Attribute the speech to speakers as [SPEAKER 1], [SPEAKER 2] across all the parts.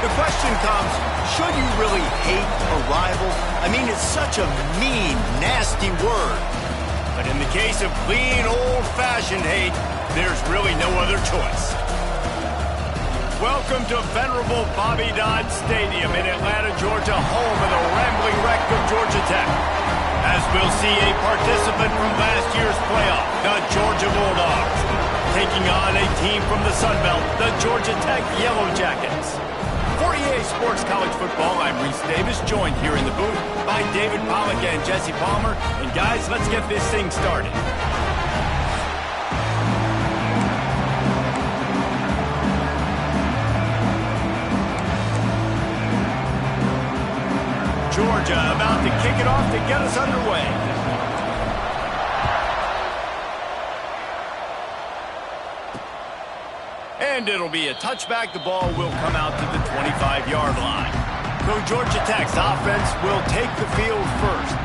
[SPEAKER 1] The question comes, should you really hate a rival? I mean, it's such a mean, nasty word. But in the case of clean, old-fashioned hate, there's really no other choice. Welcome to venerable Bobby Dodd Stadium in Atlanta, Georgia, home of the rambling wreck of Georgia Tech. As we'll see a participant from last year's playoff, the Georgia Bulldogs, taking on a team from the Sun Belt, the Georgia Tech Yellow Jackets. For EA Sports College Football, I'm Reese Davis, joined here in the booth by David Pollack and Jesse Palmer. And guys, let's get this thing started. Georgia about to kick it off to get us underway. And it'll be a touchback. The ball will come out to the 25-yard line. So Georgia Tech's offense will take the field first.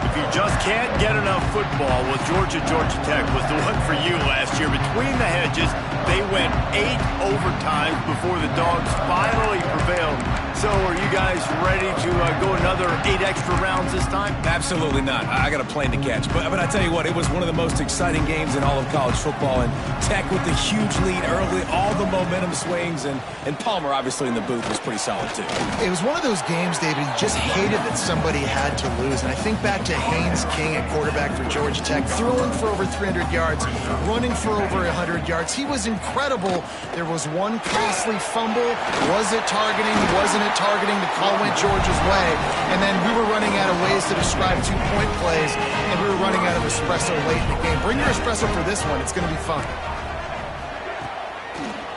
[SPEAKER 1] If you just can't get enough football, well, Georgia Tech was the one for you last year. Between the hedges, they went 8 overtimes before the Dogs finally prevailed. So are you guys ready to go another 8 extra rounds this time?
[SPEAKER 2] Absolutely not. I got a plane to catch. But I tell you what, it was one of the most exciting games in all of college football. And Tech with the huge lead early, all the momentum swings. And Palmer, obviously, in the booth was pretty solid, too.
[SPEAKER 3] It was one of those games, David, you just hated that somebody had to lose. And I think back to Haynes King at quarterback for Georgia Tech, throwing for over 300 yards, running for over 100 yards. He was incredible. There was one costly fumble. Was it targeting? Wasn't it targeting? The call went Georgia's way. And then we were running out of ways to describe two-point plays, and we were running out of espresso late in the game. Bring your espresso for this one. It's going to be fun.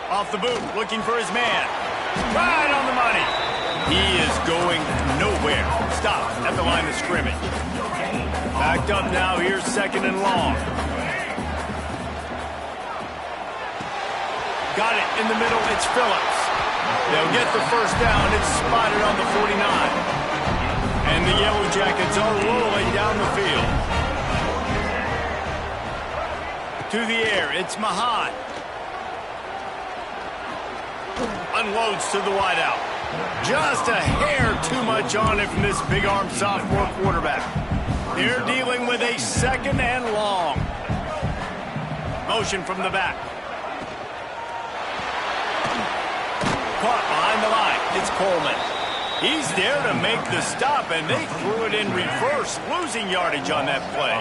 [SPEAKER 1] Off the boot, looking for his man. Right on the money. He is going nowhere. Stop at the line of scrimmage. Backed up now. Here's second and long. Got it in the middle. It's Phillips. They'll get the first down. It's spotted on the 49. And the Yellow Jackets are rolling down the field. To the air. It's Mahan. Unloads to the wideout. Just a hair too much on it from this big-armed sophomore quarterback. They're dealing with a second and long. Motion from the back. Caught behind the line. It's Coleman. He's there to make the stop, and they threw it in reverse, losing yardage on that play.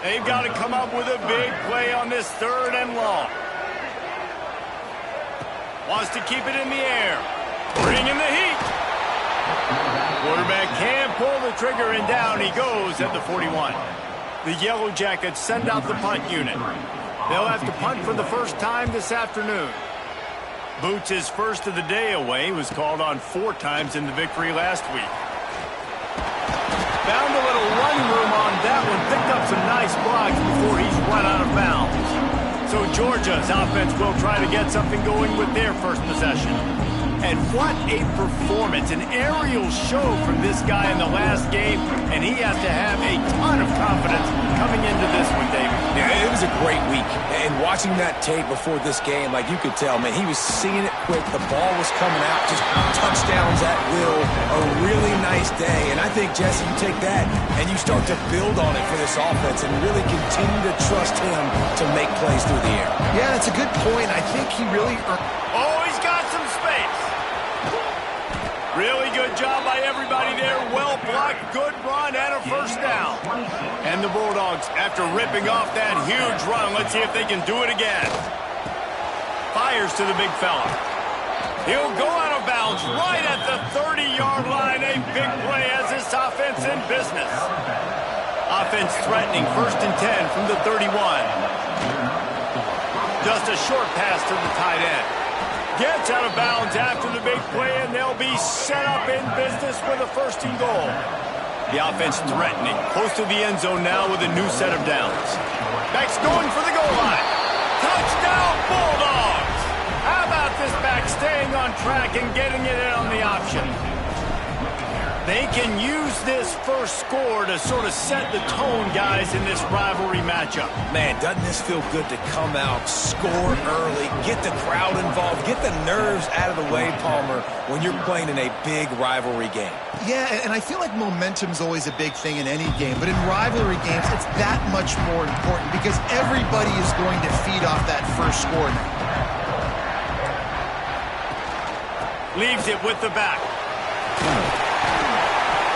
[SPEAKER 1] They've got to come up with a big play on this third and long. Wants to keep it in the air. Bringing the heat. Quarterback can't pull the trigger, and down he goes at the 41. The Yellow Jackets send out the punt unit. They'll have to punt for the first time this afternoon. Boots' first of the day away was called on 4 times in the victory last week. Found a little run room on that one. Picked up some nice blocks before he's run out of bounds. So Georgia's offense will try to get something going with their first possession. And what a performance, an aerial show from this guy in the last game, and he has to have a ton of confidence coming into this one, David.
[SPEAKER 2] Yeah, it was a great week. And watching that tape before this game, like you could tell, man, he was seeing it quick. The ball was coming out, just touchdowns at will. A really nice day. And I think, Jesse, you take that and you start to build on it for this offense and really continue to trust him to make plays through the air.
[SPEAKER 3] Yeah, that's a good point. I think he really...
[SPEAKER 1] Oh, he's got some space. Really good job by everybody there. Well blocked, good run, and a first down. And the Bulldogs, after ripping off that huge run, let's see if they can do it again. Fires to the big fella. He'll go out of of bounds right at the 30-yard line. A big play as this offense in business. Offense threatening, 1st and 10 from the 31. Just a short pass to the tight end. Gets out of bounds after the big play, and they'll be set up in business with a 1st and goal. The offense threatening, close to the end zone now with a new set of downs. Back's going for the goal line. Touchdown, Bulldogs! How about this back staying on track and getting it in on the option? They can use this first score to sort of set the tone, guys, in this rivalry matchup.
[SPEAKER 2] Man, doesn't this feel good to come out, score early, get the crowd involved, get the nerves out of the way, Palmer, when you're playing in a big rivalry game?
[SPEAKER 3] Yeah, and I feel like momentum's always a big thing in any game, but in rivalry games, it's that much more important because everybody is going to feed off that first score now.
[SPEAKER 1] Leaves it with the back.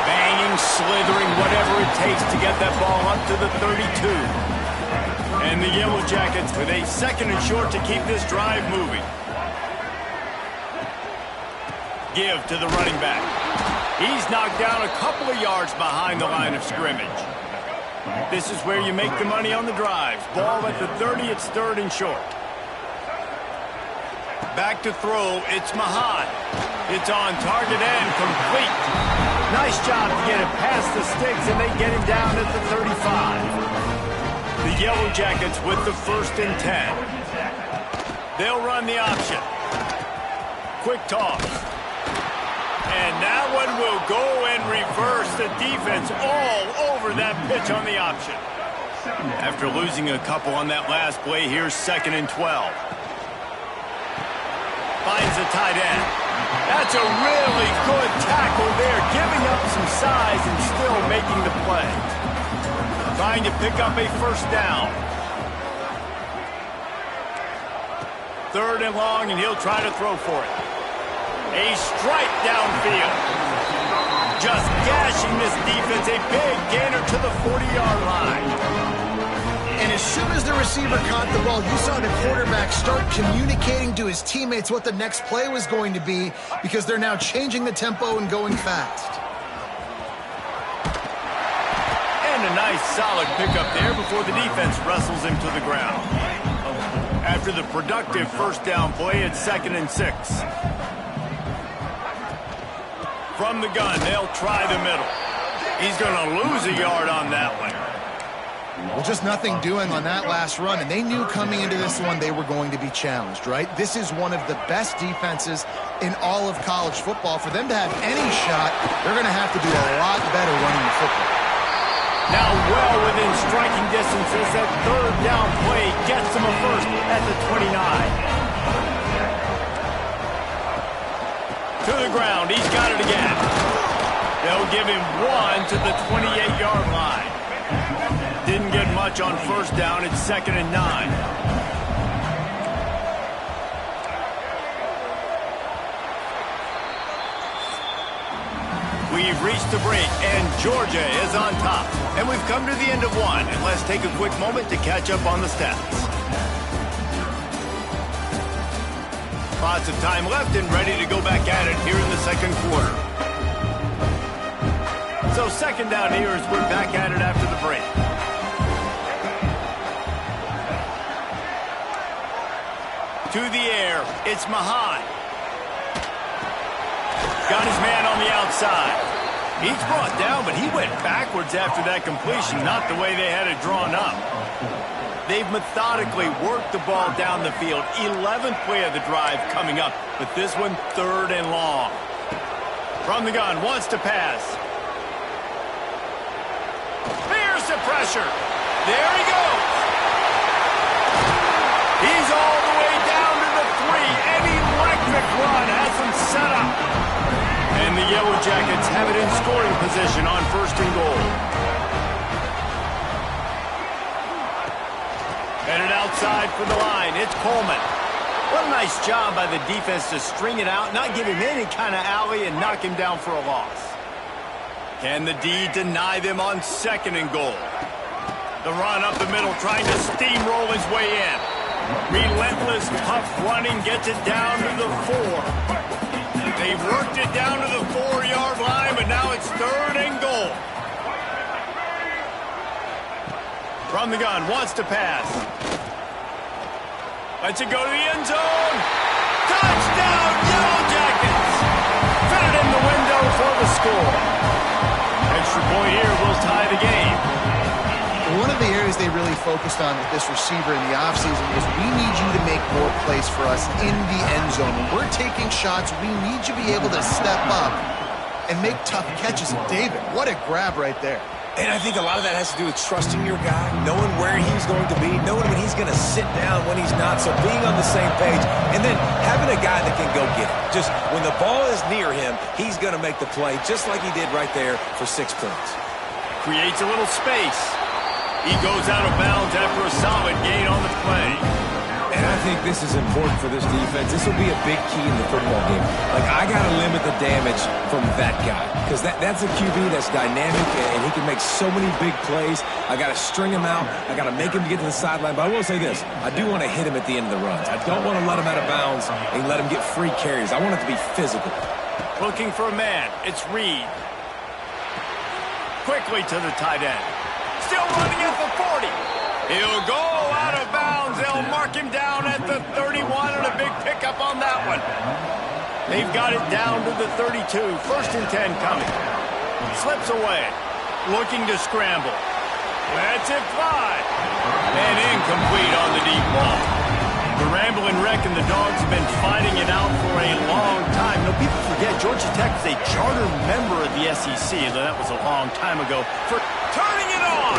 [SPEAKER 1] Banging, slithering, whatever it takes to get that ball up to the 32. And the Yellow Jackets with a 2nd and short to keep this drive moving. Give to the running back. He's knocked down a couple of yards behind the line of scrimmage. This is where you make the money on the drives. Ball at the 30, it's 3rd and short. Back to throw, it's Mahan. It's on target and complete. Nice job to get it past the sticks, and they get him down at the 35. The Yellow Jackets with the 1st and 10. They'll run the option. Quick toss. And that one will go and reverse the defense all over that pitch on the option. After losing a couple on that last play, here's 2nd and 12. Finds the tight end. That's a really good tackle there, giving up some size and still making the play. Trying to pick up a 1st down. 3rd and long, and he'll try to throw for it. A strike downfield. Just gashing this defense. A big gainer to the 40-yard line.
[SPEAKER 3] And as soon as the receiver caught the ball, you saw the quarterback start communicating to his teammates what the next play was going to be because they're now changing the tempo and going fast.
[SPEAKER 1] And a nice solid pickup there before the defense wrestles him to the ground. After the productive 1st down play, it's 2nd and 6. From the gun, they'll try the middle. He's going to lose a yard on that one.
[SPEAKER 3] Well, just nothing doing on that last run, and they knew coming into this one they were going to be challenged, right? This is one of the best defenses in all of college football. For them to have any shot, they're going to have to do a lot better running the football.
[SPEAKER 1] Now well within striking distance as that 3rd down play gets them a 1st at the 29. To the ground, he's got it again. They'll give him 1 to the 28-yard line. Didn't get much on 1st down. It's 2nd and 9. We've reached the break, and Georgia is on top. And we've come to the end of one. And let's take a quick moment to catch up on the stats. Lots of time left and ready to go back at it here in the 2nd quarter. So 2nd down here as we're back at it after the break. To the air, it's Mahan. Got his man on the outside. He's brought down, but he went backwards after that completion, not the way they had it drawn up. They've methodically worked the ball down the field. 11th play of the drive coming up, but this one 3rd and long. From the gun, wants to pass. Here's the pressure. There he goes. He's all the way down to the 3. An electric run has him set up. And the Yellow Jackets have it in scoring position on 1st and goal. Headed outside for the line. It's Coleman. What a nice job by the defense to string it out, not give him any kind of alley, and knock him down for a loss. Can the D deny them on 2nd and goal? The run up the middle, trying to steamroll his way in. Relentless, tough running gets it down to the 4. They They've worked it down to the 4-yard line, but now it's 3rd and goal. From the gun, wants to pass. Lets it go to the end zone. Touchdown, Yellow Jackets! Fitted in the window for the score. Extra point here will tie the game.
[SPEAKER 3] One of the areas they really focused on with this receiver in the offseason was we need you to make more plays for us in the end zone. When we're taking shots, we need you to be able to step up and make tough catches. And David, what a grab right there.
[SPEAKER 2] And I think a lot of that has to do with trusting your guy, knowing where he's going to be, knowing when he's going to sit down, when he's not, so being on the same page, and then having a guy that can go get it. Just when the ball is near him, he's going to make the play, just like he did right there for 6 points.
[SPEAKER 1] Creates a little space. He goes out of bounds after a solid gain on the play.
[SPEAKER 2] And I think this is important for this defense. This will be a big key in the football game. Like, I got to limit the damage from that guy because that's a QB that's dynamic and he can make so many big plays. I got to string him out. I got to make him get to the sideline. But I will say this. I do want to hit him at the end of the runs. I don't want to let him out of bounds and let him get free carries. I want it to be physical.
[SPEAKER 1] Looking for a man. It's Reed. Quickly to the tight end. Still running at the 40. He'll go out of bounds. They'll mark him down at the 31 and a big pickup on that one. They've got it down to the 32. 1st and 10 coming. Slips away. Looking to scramble. Lets it fly. And incomplete on the deep ball. The Rambling Wreck and the Dogs have been fighting it out for a long time. You know, people forget Georgia Tech is a charter member of the SEC, though that was a long time ago, for turning it on.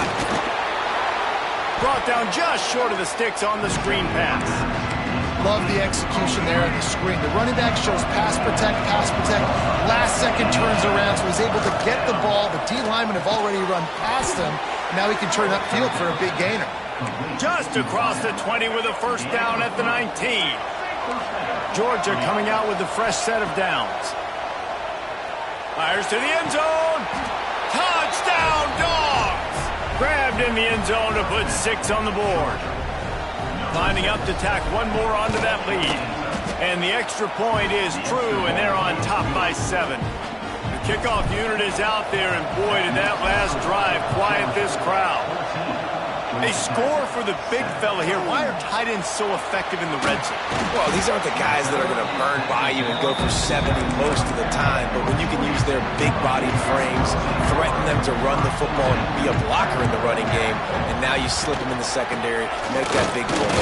[SPEAKER 1] Brought down just short of the sticks on the screen pass.
[SPEAKER 3] Love the execution there on the screen. The running back shows pass protect, pass protect. Last second turns around, so he's able to get the ball. The D linemen have already run past him. Now he can turn upfield for a big gainer.
[SPEAKER 1] Just across the 20 with a 1st down at the 19. Georgia coming out with a fresh set of downs. Fires to the end zone. Touchdown, Dogs! Grabbed in the end zone to put 6 on the board. Lining up to tack one more onto that lead. And the extra point is true, and they're on top by 7. The kickoff unit is out there, and boy, did that last drive quiet this crowd. A score for the big fella here. Why are tight ends so effective in the red zone?
[SPEAKER 2] Well, these aren't the guys that are going to burn by you and go for 70 most of the time, but when you can use their big-bodied frames, threaten them to run the football and be a blocker in the running game, and now you slip them in the secondary, make that big play.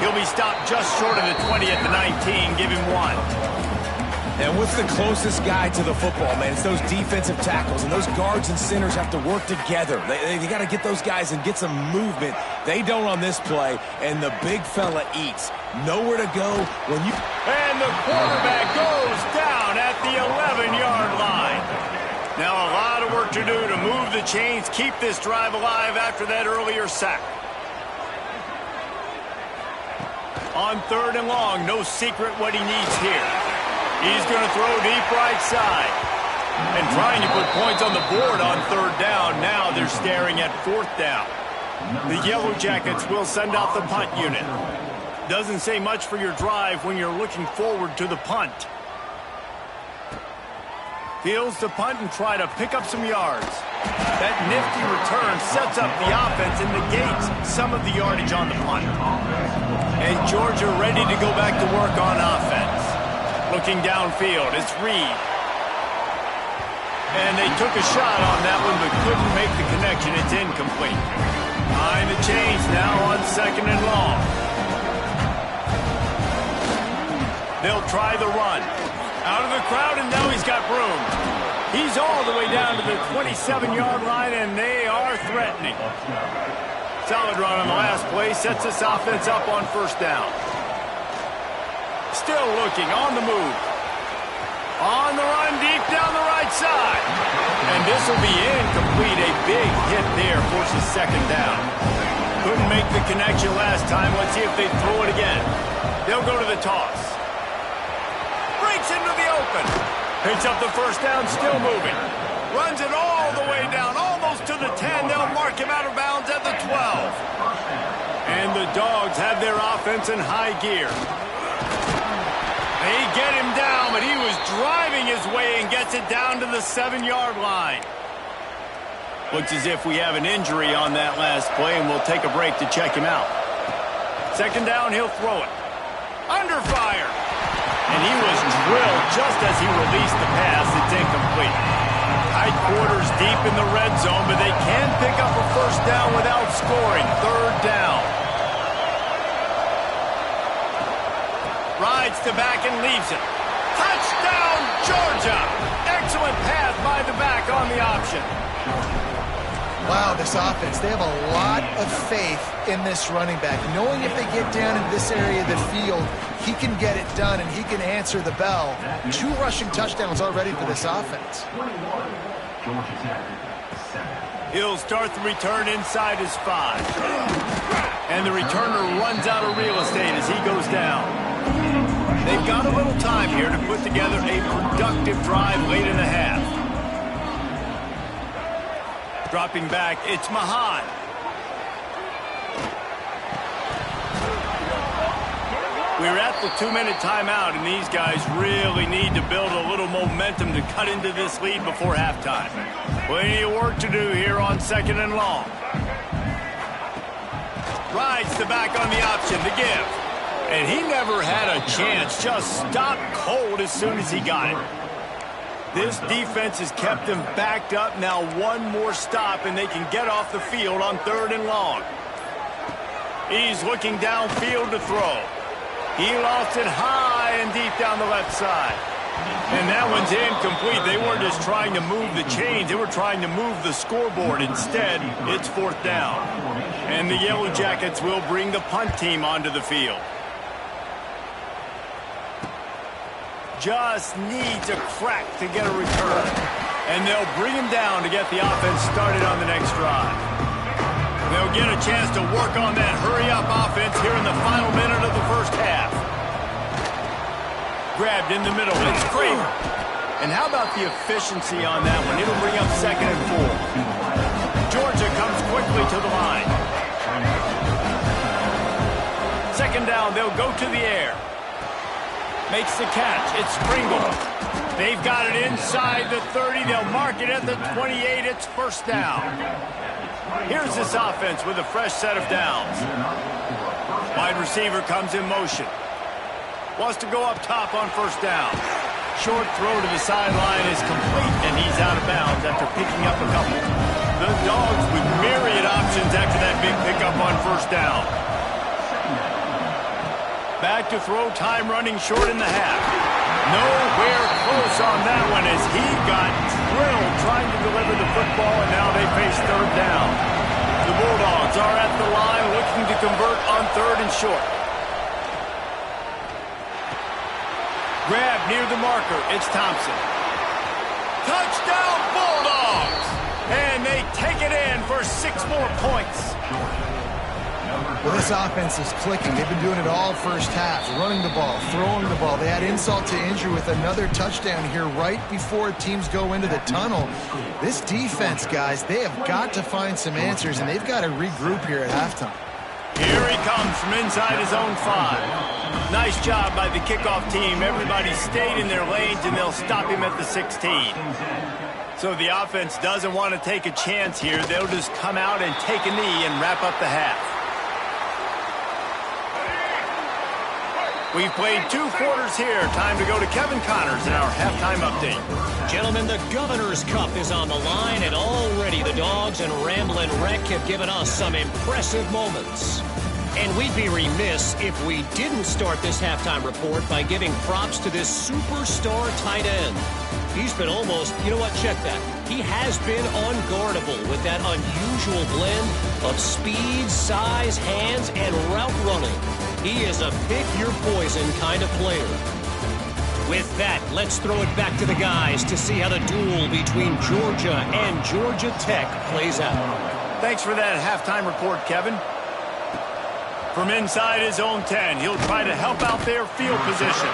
[SPEAKER 1] He'll be stopped just short of the 20 at the 19. Give him 1.
[SPEAKER 2] And what's the closest guy to the football, man? It's those defensive tackles, and those guards and centers have to work together. They got to get those guys and get some movement. They don't on this play, and the big fella eats. Nowhere to go when you...
[SPEAKER 1] And the quarterback goes down at the 11-yard line. Now a lot of work to do to move the chains, keep this drive alive after that earlier sack. On 3rd and long, no secret what he needs here. He's going to throw deep right side. And trying to put points on the board on 3rd down. Now they're staring at 4th down. The Yellow Jackets will send out the punt unit. Doesn't say much for your drive when you're looking forward to the punt. Fields to punt and try to pick up some yards. That nifty return sets up the offense and negates some of the yardage on the punt. And Georgia ready to go back to work on offense. Looking downfield, it's Reed. And they took a shot on that one, but couldn't make the connection. It's incomplete. Behind the chains now on 2nd and long. They'll try the run. Out of the crowd, and now he's got room. He's all the way down to the 27-yard line, and they are threatening. Solid run on the last play. Sets this offense up on 1st down. Still looking, on the move. On the run, deep down the right side. And this will be incomplete. A big hit there forces 2nd down. Couldn't make the connection last time. Let's see if they throw it again. They'll go to the toss. Breaks into the open. Picks up the 1st down, still moving. Runs it all the way down, almost to the 10. They'll mark him out of bounds at the 12. And the Dogs have their offense in high gear. They get him down, but he was driving his way and gets it down to the 7-yard line. Looks as if we have an injury on that last play, and we'll take a break to check him out. Second down, he'll throw it. Under fire. And he was drilled just as he released the pass. It's incomplete. Tight quarters deep in the red zone, but they can pick up a first down without scoring. Third down. Rides to back and leaves it. Touchdown, Georgia! Excellent pass by the back on the option.
[SPEAKER 3] Wow, this offense, they have a lot of faith in this running back. Knowing if they get down in this area of the field, he can get it done and he can answer the bell. 2 rushing touchdowns already for this offense.
[SPEAKER 1] He'll start the return inside his 5. And the returner runs out of real estate as he goes down. They've got a little time here to put together a productive drive late in the half. Dropping back, it's Mahan. We're at the 2-minute timeout, and these guys really need to build a little momentum to cut into this lead before halftime. Plenty of work to do here on 2nd and long. Rides the back on the option to give. And he never had a chance, just stopped cold as soon as he got it. This defense has kept them backed up. Now one more stop, and they can get off the field on 3rd and long. He's looking downfield to throw. He lost it high and deep down the left side. And that one's incomplete. They weren't just trying to move the chains. They were trying to move the scoreboard. Instead, it's 4th down. And the Yellow Jackets will bring the punt team onto the field. Just needs a crack to get a return. And they'll bring him down to get the offense started on the next drive. They'll get a chance to work on that hurry-up offense here in the final minute of the first half. Grabbed in the middle. It's Kramer. And how about the efficiency on that one? It'll bring up 2nd and 4. Georgia comes quickly to the line. 2nd down, they'll go to the air. Makes the catch. It's Springle. They've got it inside the 30. They'll mark it at the 28. It's 1st down. Here's this offense with a fresh set of downs. Wide receiver comes in motion. Wants to go up top on 1st down. Short throw to the sideline is complete, and he's out of bounds after picking up a couple. The Dogs with myriad options after that big pickup on 1st down. Back to throw, time running short in the half. Nowhere close on that one as he got drilled trying to deliver the football, and now they face 3rd down. The Bulldogs are at the line looking to convert on 3rd and short. Grab near the marker. It's Thompson. Touchdown Bulldogs! And they take it in for 6 more points.
[SPEAKER 3] Well, this offense is clicking. They've been doing it all first half, running the ball, throwing the ball. They had insult to injury with another touchdown here right before teams go into the tunnel. This defense, guys, they have got to find some answers, and they've got to regroup here at halftime.
[SPEAKER 1] Here he comes from inside his own 5. Nice job by the kickoff team. Everybody stayed in their lanes, and they'll stop him at the 16. So the offense doesn't want to take a chance here. They'll just come out and take a knee and wrap up the half. We've played 2 quarters here. Time to go to Kevin Connors in our halftime update.
[SPEAKER 4] Gentlemen, the Governor's Cup is on the line, and already the Dogs and Ramblin' Wreck have given us some impressive moments. And we'd be remiss if we didn't start this halftime report by giving props to this superstar tight end. He's been almost, you know what, check that. He has been unguardable with that unusual blend of speed, size, hands, and route running. He is a pick-your-poison kind of player. With that, let's throw it back to the guys to see how the duel between Georgia and Georgia Tech plays out.
[SPEAKER 1] Thanks for that halftime report, Kevin. From inside his own 10, he'll try to help out their field position.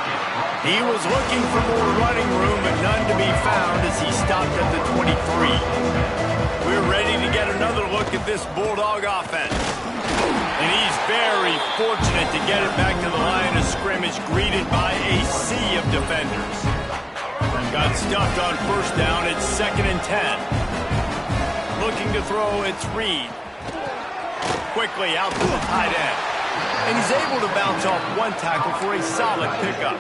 [SPEAKER 1] He was looking for more running room, but none to be found as he stopped at the 23. We're ready to get another look at this Bulldog offense. And he's very fortunate to get it back to the line of scrimmage, greeted by a sea of defenders. Got stuffed on first down. It's 2nd and 10. Looking to throw, it's Reed. Quickly out to the tight end. And he's able to bounce off one tackle for a solid pickup.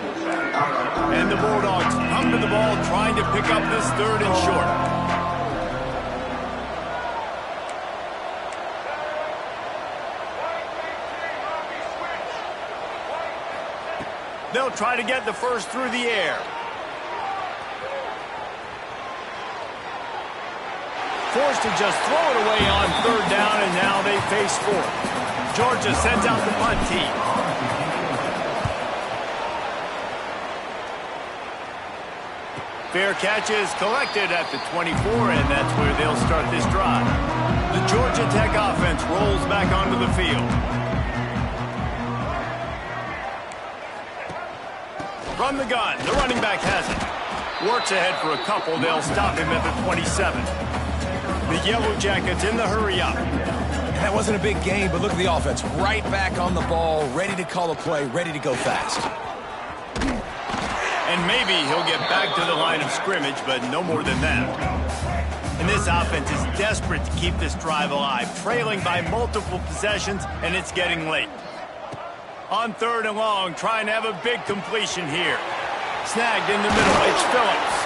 [SPEAKER 1] And the Bulldogs come to the ball trying to pick up this 3rd and short. They'll try to get the first through the air. Forced to just throw it away on 3rd down, and now they face 4th. Georgia sends out the punt team. Fair catch is collected at the 24, and that's where they'll start this drive. The Georgia Tech offense rolls back onto the field. From the gun, the running back has it. Works ahead for a couple. They'll stop him at the 27. The Yellow Jackets in the hurry-up.
[SPEAKER 2] That wasn't a big game, but look at the offense. Right back on the ball, ready to call a play, ready to go fast.
[SPEAKER 1] And maybe he'll get back to the line of scrimmage, but no more than that. And this offense is desperate to keep this drive alive, trailing by multiple possessions, and it's getting late. On 3rd and long, trying to have a big completion here. Snagged in the middle, it's Phillips.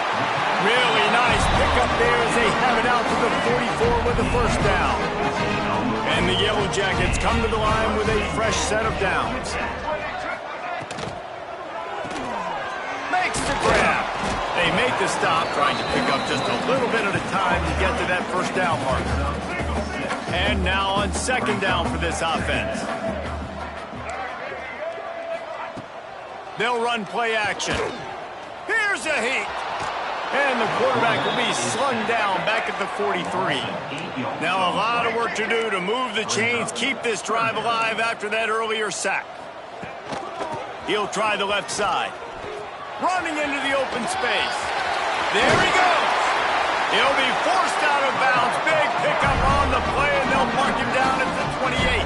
[SPEAKER 1] Really nice pickup there as they have it out to the 44 with the first down. And the Yellow Jackets come to the line with a fresh set of downs. Makes the grab. They make the stop, trying to pick up just a little bit at a time to get to that first down marker. And now on 2nd down for this offense. They'll run play action. Here's a heat. And the quarterback will be slung down back at the 43. Now a lot of work to do to move the chains, keep this drive alive after that earlier sack. He'll try the left side. Running into the open space. There he goes. He'll be forced out of bounds. Big pickup on the play, and they'll mark him down at the 28.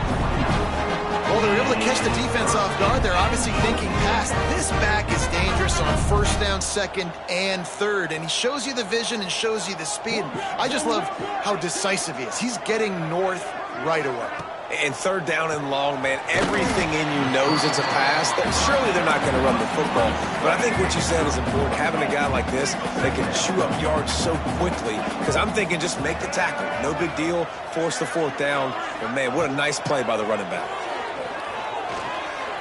[SPEAKER 3] Well, they're able to catch the defense off guard. They're obviously thinking past. This back is dangerous on 1st down, 2nd, and 3rd. And he shows you the vision and shows you the speed. I just love how decisive he is. He's getting north right away.
[SPEAKER 2] And 3rd down and long, man, everything in you knows it's a pass. Surely they're not going to run the football. But I think what you said is important. Having a guy like this that can chew up yards so quickly. Because I'm thinking just make the tackle. No big deal. Force the 4th down. But, man, what a nice play by the running back.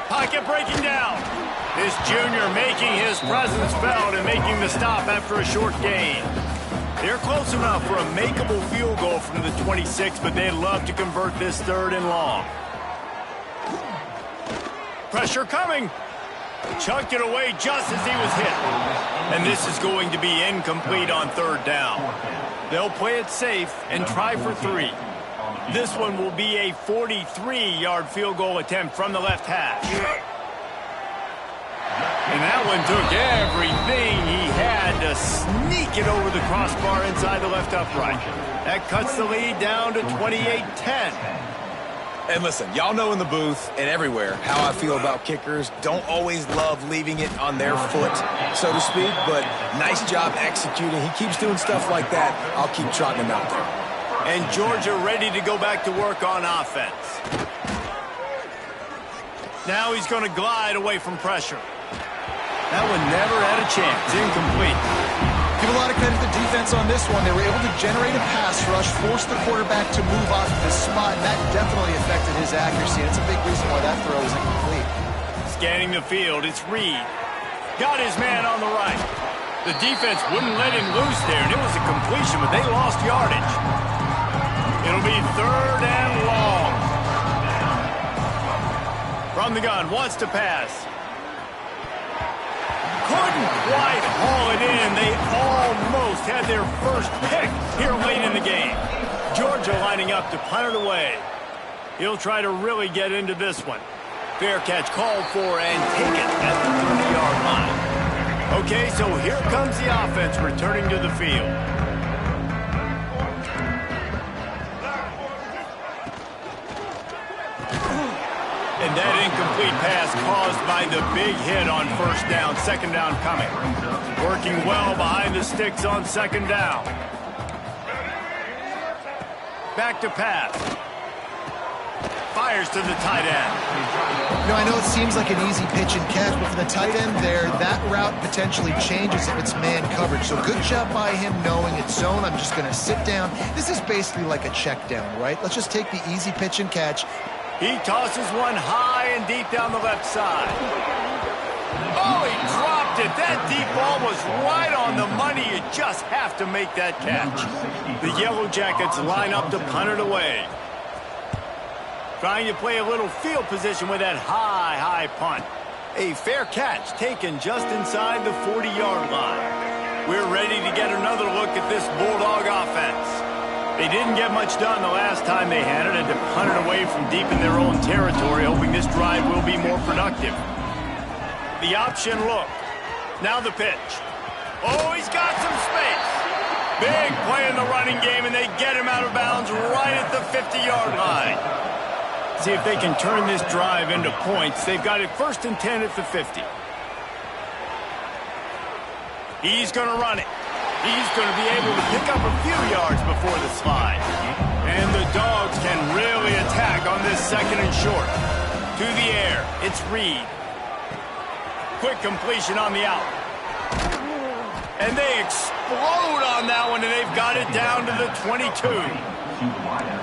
[SPEAKER 1] Pocket breaking down. This junior making his presence felt and making the stop after a short gain. They're close enough for a makeable field goal from the 26, but they'd love to convert this 3rd and long. Pressure coming. Chucked it away just as he was hit. And this is going to be incomplete on 3rd down. They'll play it safe and try for 3. This one will be a 43-yard field goal attempt from the left hash. And that one took everything he had to sneak it over the crossbar inside the left upright. That cuts the lead down to 28-10.
[SPEAKER 2] And listen, y'all know in the booth and everywhere how I feel about kickers. Don't always love leaving it on their foot, so to speak, but nice job executing. He keeps doing stuff like that. I'll keep trotting him out there.
[SPEAKER 1] And Georgia ready to go back to work on offense. Now he's going to glide away from pressure. That one never had a chance. Incomplete.
[SPEAKER 3] Give a lot of credit to the defense on this one. They were able to generate a pass rush, force the quarterback to move off the spot, and that definitely affected his accuracy. It's a big reason why that throw was incomplete.
[SPEAKER 1] Scanning the field, it's Reed. Got his man on the right. The defense wouldn't let him loose there, and it was a completion, but they lost yardage. It'll be 3rd and long. From the gun, wants to pass. Couldn't quite haul it in. They almost had their first pick here late in the game. Georgia lining up to punt it away. He'll try to really get into this one. Fair catch called for and taken at the 30-yard line. Okay, so here comes the offense returning to the field. incomplete pass caused by the big hit on first down. Second down coming. Working well behind the sticks on second down. Back to pass. Fires to the tight end.
[SPEAKER 3] I know it seems like an easy pitch and catch, but for the tight end there, that route potentially changes if it's man coverage. So good job by him knowing it's zone. I'm just going to sit down. This is basically like a check down, right? Let's just take the easy pitch and catch.
[SPEAKER 1] He tosses one high and deep down the left side. Oh, he dropped it. That deep ball was right on the money. You just have to make that catch. The Yellow Jackets line up to punt it away. Trying to play a little field position with that high punt. A fair catch taken just inside the 40-yard line. We're ready to get another look at this Bulldog offense. They didn't get much done the last time they had it, and to punt it away from deep in their own territory, hoping this drive will be more productive. The option look. Now the pitch. Oh, he's got some space. Big play in the running game, and they get him out of bounds right at the 50-yard line. See if they can turn this drive into points. They've got it 1st and 10 at the 50. He's going to run it. He's going to be able to pick up a few yards before the slide. And the Dogs can really attack on this 2nd and short. To the air, it's Reed. Quick completion on the out. And they explode on that one, and they've got it down to the 22.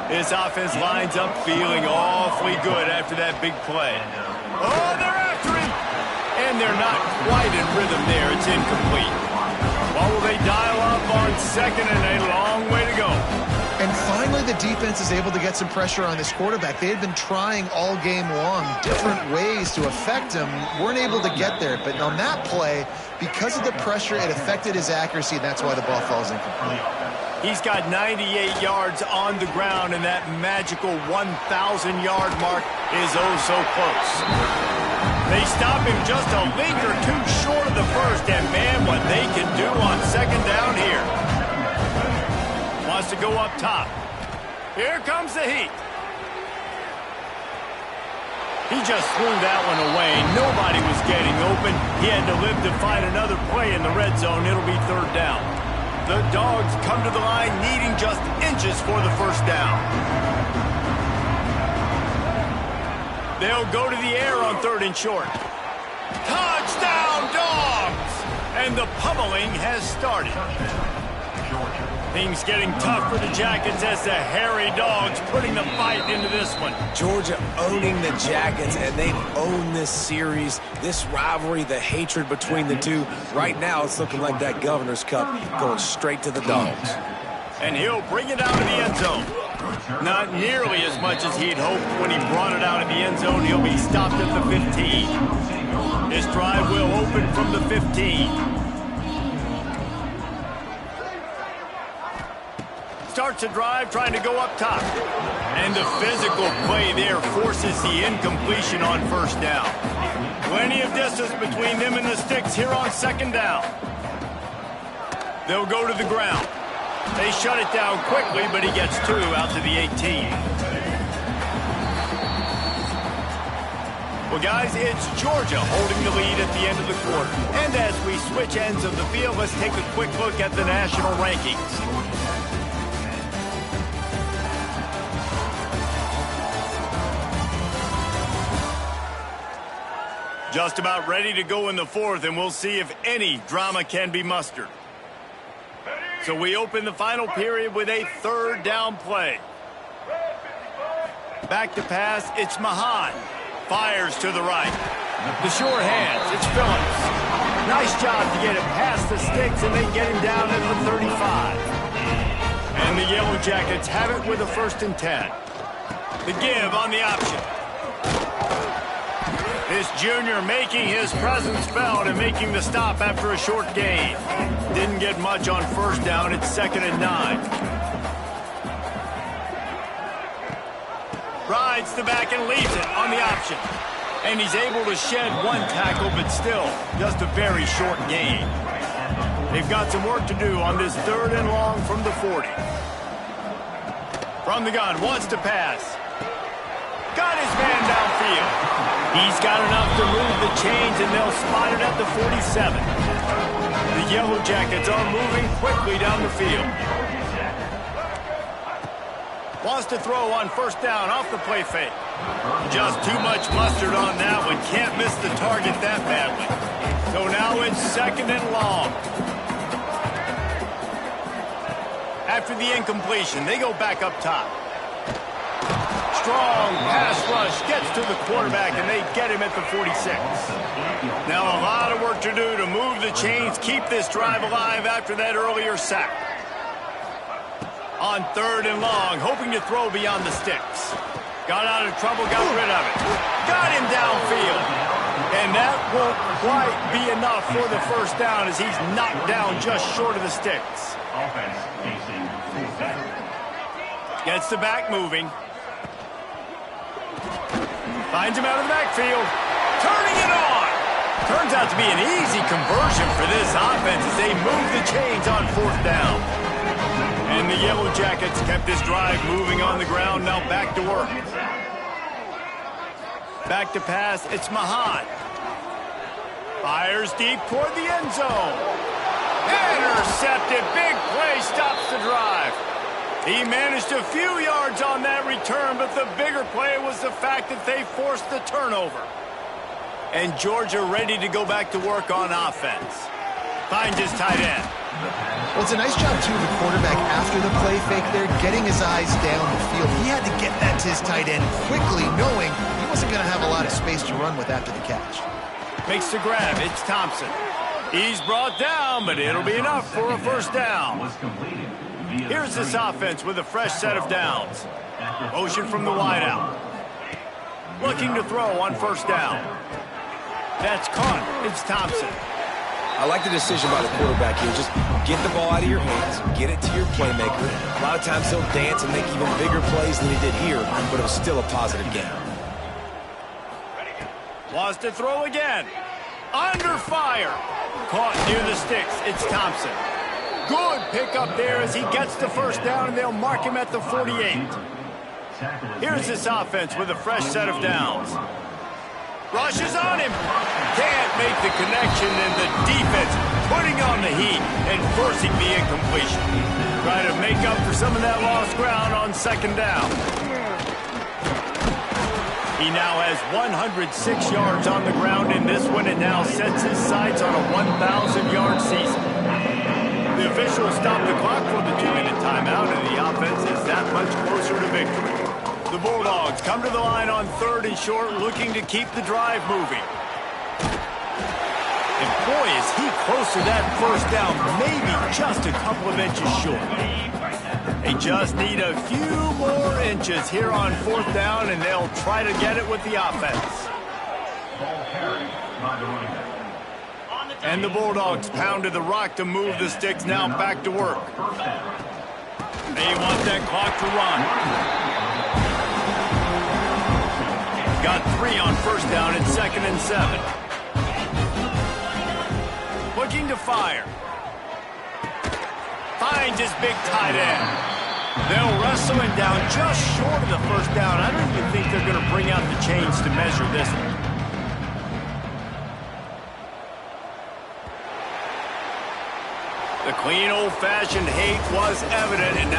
[SPEAKER 1] This offense lines up feeling awfully good after that big play. Oh, they're after him! And they're not quite in rhythm there. It's incomplete. What will they dial up on 2nd and a long way to go?
[SPEAKER 3] And finally, the defense is able to get some pressure on this quarterback. They had been trying all game long different ways to affect him. Weren't able to get there. But on that play, because of the pressure, it affected his accuracy, and that's why the ball falls incomplete.
[SPEAKER 1] He's got 98 yards on the ground, and that magical 1,000-yard mark is oh so close. They stop him just a link or two short of the first, and man, what they can do on 2nd down here. Wants to go up top. Here comes the heat. He just threw that one away. Nobody was getting open. He had to live to find another play in the red zone. It'll be 3rd down. The Dogs come to the line needing just inches for the 1st down. They'll go to the air on 3rd and short. Touchdown, Dogs! And the pummeling has started. Things getting tough for the Jackets as the hairy Dogs putting the fight into this one.
[SPEAKER 2] Georgia owning the Jackets, and they've owned this series, this rivalry, the hatred between the two. Right now, it's looking like that Governor's Cup going straight to the Dogs.
[SPEAKER 1] And he'll bring it out of the end zone. Not nearly as much as he'd hoped when he brought it out of the end zone. He'll be stopped at the 15. This drive will open from the 15. Starts a drive trying to go up top. And the physical play there forces the incompletion on 1st down. Plenty of distance between them and the sticks here on 2nd down. They'll go to the ground. They shut it down quickly, but he gets 2 out to the 18. Well, guys, it's Georgia holding the lead at the end of the quarter. And as we switch ends of the field, let's take a quick look at the national rankings. Just about ready to go in the 4th, and we'll see if any drama can be mustered. So we open the final period with a 3rd down play. Back to pass, it's Mahan. Fires to the right. The short hands, it's Phillips. Nice job to get it past the sticks, and they get him down at the 35. And the Yellow Jackets have it with a 1st and 10. The give on the option. This junior making his presence felt and making the stop after a short gain. Didn't get much on 1st down. It's 2nd and 9. Rides the back and leaves it on the option. And he's able to shed 1 tackle, but still just a very short gain. They've got some work to do on this 3rd and long from the 40. From the gun, wants to pass. got his man downfield. He's got enough to move the chains, and they'll spot it at the 47. The Yellow Jackets are moving quickly down the field. Wants to throw on first down off the play fake. Just too much mustard on that one. Can't miss the target that badly. So now it's 2nd and long. After the incompletion, they go back up top. Strong pass rush gets to the quarterback, and they get him at the 46. Now a lot of work to do to move the chains, keep this drive alive after that earlier sack. On 3rd and long, hoping to throw beyond the sticks. Got out of trouble, got rid of it. Got him downfield. And that won't quite be enough for the first down as he's knocked down just short of the sticks. Gets the back moving. Finds him out of the backfield. Turning it on. Turns out to be an easy conversion for this offense as they move the chains on 4th down. And the Yellow Jackets kept this drive moving on the ground. Now back to work. Back to pass. It's Mahan. Fires deep toward the end zone. Intercepted. Big play stops the drive. He managed a few yards on that return, but the bigger play was the fact that they forced the turnover. And Georgia ready to go back to work on offense. Finds his tight end.
[SPEAKER 3] Well, it's a nice job, too, of the quarterback after the play fake there, getting his eyes down the field. He had to get that to his tight end quickly, knowing he wasn't going to have a lot of space to run with after the catch.
[SPEAKER 1] Makes the grab. It's Thompson. He's brought down, but it'll be enough for a first down. Here's this offense with a fresh set of downs. Motion from the wideout. Looking to throw on first down. That's caught. It's Thompson.
[SPEAKER 2] I like the decision by the quarterback here. Just get the ball out of your hands, get it to your playmaker. A lot of times he'll dance and make even bigger plays than he did here, but it was still a positive game.
[SPEAKER 1] Wants to throw again. Under fire. Caught near the sticks. It's Thompson. Good pickup there as he gets the first down, and they'll mark him at the 48. Here's this offense with a fresh set of downs. Rushes on him. Can't make the connection, and the defense putting on the heat and forcing the incompletion. Try to make up for some of that lost ground on 2nd down. He now has 106 yards on the ground in this one and now sets his sights on a 1,000-yard season. The officials stop the clock for the 2-minute timeout, and the offense is that much closer to victory. The Bulldogs come to the line on 3rd and short, looking to keep the drive moving. And boy, is he close to that first down, maybe just a couple of inches short. They just need a few more inches here on 4th down, and they'll try to get it with the offense. And the Bulldogs pounded the rock to move the sticks, now back to work. They want that clock to run. Got 3 on first down and 2nd and 7. Looking to fire. Finds his big tight end. They'll wrestle him down just short of the first down. I don't even think they're going to bring out the chains to measure this one. The clean, old-fashioned hate was evident, and now